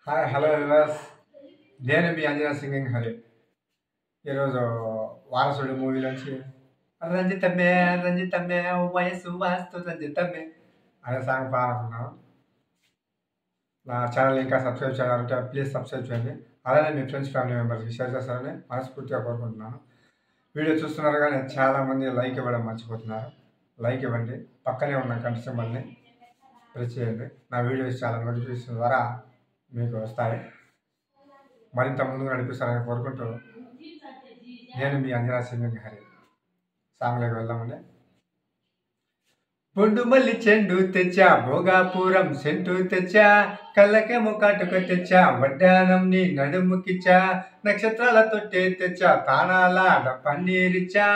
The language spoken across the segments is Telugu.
హాయ్ హలో వివర్స్, నేను మీ అంజనా సింగింగ్ హరి. ఈరోజు వారసుడు మూవీలోంచి రంజితమ్మే రంజితమ్మే వయసు వాస్తు రంజితమ్మే అనే సాంగ్ పాడుతున్నాను. నా ఛానల్ ఇంకా సబ్స్క్రైబ్ చేయాలంటే ప్లీజ్ సబ్స్క్రైబ్ చేయండి. అలానే మీ ఫ్రెండ్స్ ఫ్యామిలీ మెంబర్స్కి షేర్ చేస్తారని మనస్ఫూర్తిగా కోరుకుంటున్నాను. వీడియో చూస్తున్నారు కానీ చాలామంది లైక్ ఇవ్వడం మర్చిపోతున్నారు. లైక్ ఇవ్వండి, పక్కనే ఉన్న గంట సింబల్ని ప్రెస్ చేయండి. నా వీడియోస్ చాలా నోటిఫికేషన్ ద్వారా మీకు వస్తాయి. మరింత ముందుకు నడిపిస్తారని కోరుకుంటూ నేను మీ అంజనా సింగింగ్ హరి. సాంగ్లోకి వెళ్దామండి. బొండు మల్లి చెండు తెచ్చా, భోగాపురం సెంటు తెచ్చా, కళ్ళకేమో కాటుక తెచ్చా, వడ్డానం నీ నడుముకిచ్చా, నక్షత్రాల తొట్టే తెచ్చా, తానాల పన్నీరిచ్చా,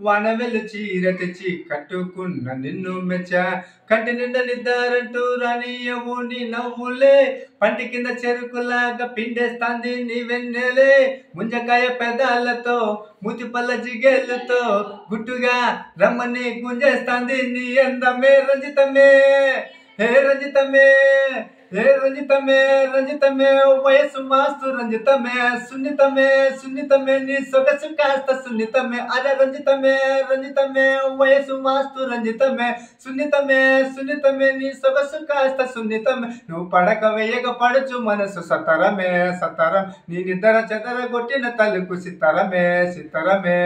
వానవెల్లు చీర తెచ్చి కట్టుకున్న నిన్ను మెచ్చా, కంటి నిండా నిద్దారంటూ రానియవు నీ నవ్వులే, పంటి కింద చెరుకులాగా పిండేస్తాంది నీ వెన్నెలే, ముంజకాయ పెదాలతో మూతి పళ్ళ జిగేళ్ళతో గుట్టుగా రమ్మని గుంజేస్తాంది నీ అందమే రంజితమే, హే రంజితమే, హే రంజితమే రంజితమే వయసు మాస్తు రంజితమే, సున్నితమే సున్నితమే నీ సొగసు కాస్త సున్నితమే, అరే రంజితమే రంజితమే వయసు మాస్తు రంజితమే, సున్నితమే సున్నితమే నీ సొగసు కాస్త సున్నితమే, నువ్వు పడక వేయక పడుచు మనసు సతరమే సతరం, నీ నిద్ర చెదర కొట్టిన తలుపు సిత్తరమే సిత్తరమే,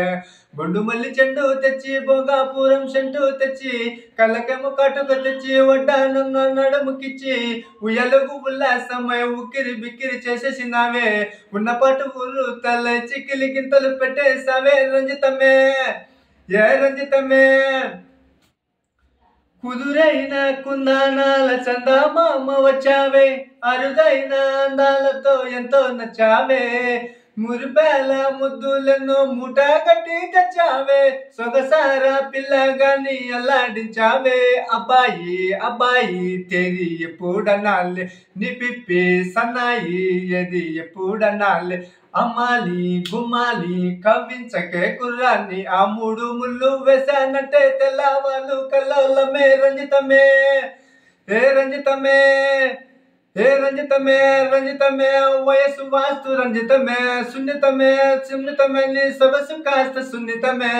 బొండు మల్లి చెండు తెచ్చి, భోగాపురం సెంటు తెచ్చి, కళ్ళకేమో కాటుక తెచ్చి, వడ్డానం నడుముకిచ్చి, ఉయ్యలుగు ఉల్లాసమై ఉక్కిరి బిక్కిరి చేసేసినావే, ఉన్నపాటు ఊరు తల చిక్కిలి గింతలు పెట్టేసావే రంజితమే, ఏ రంజితమే, కుదురైన కుందానాల చందమామ వచ్చావే, అరుదైన అందాలతో ఎంతో నచ్చావే, మురిపేల ముద్దులను మూట కట్టి తెచ్చావే, సొగసార పిల్లగాని అల్లాడించావే, అబ్బాయి అబ్బాయి తేరి ఎప్పుడనాలే, నీ పిప్పి సన్నాయి ఏది ఎప్పుడనాలే, అమ్మాలి గుమ్మాలి కవ్వించకే కుర్రాన్ని, ఆ మూడు ముళ్ళు వేసానంటే తెల్లవాళ్ళు కల్లోలమే రంజితమే, ఏ రంజితమే, హే రంజితమే రంజితమే వయసు వాస్తు రంజితమే, సున్నితమే సున్నితమే నీ సొగసు కాస్త సున్నితమే.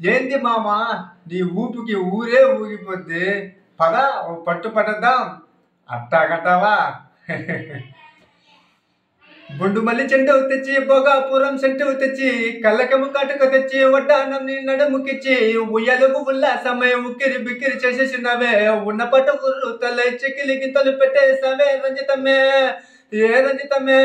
ఏంది మామా నీ ఊపికి ఊరే ఊగిపోద్ది, పద పట్టు పట్టద్దాం అట్టాగంటావా. బొండు మల్లి చెండు తెచ్చి, భోగాపురం సెంటు తెచ్చి, కళ్ళకము కాటుక తెచ్చి, వడ్డానం నీ నడుముకిచ్చి, ఉయ్యలుగు ఉల్లాసమై ఉక్కిరి బిక్కిరి చేసేసినవే, ఉన్న పట్టు ఊరు తల చెక్కిలి గింతలు పెట్టేసావే రంజితమే, ఏ రంజితమే,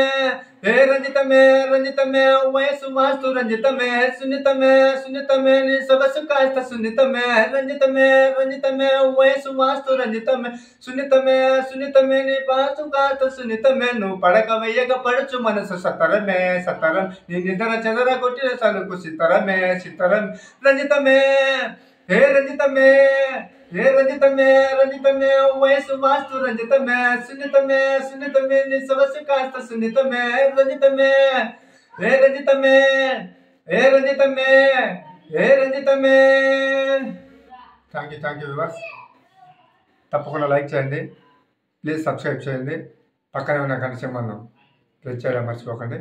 ఏ రంజితమే రంజితమే వయసు మాస్తు రంజితమే, సున్నితమే సున్నితమే నీ సొగసు కాస్త సున్నితమే, రంజితమే రంజితమే వయసు మాస్తు రంజితమే, సున్నితమే సున్నితమే నీ పాసు కాస్త సున్నితమే, నువ్వు పడక వెయ్యక పడుచు మనసు సతరమే సతరం, నీ నిద్ర చెదర కొట్టిన సలుకు సిత్తరమే సిత్తరం, రంజితమే, హే రంజితమే, హే రంజితమే రంజితమే వయసు వాస్తు రంజితమే, సున్నితమే సున్నితమే నీ సొగసు కాస్త సున్నితమే, రంజితమే, హే రంజితమే, హే రంజితమే, హే రంజితమే. Thank you viewers. తప్పకుండా లైక్ చేయండి, ప్లీజ్ సబ్స్క్రైబ్ చేయండి, పక్కనే ఉన్న గంట సింబల్ను ప్రెస్ చేయడం మర్చిపోకండి.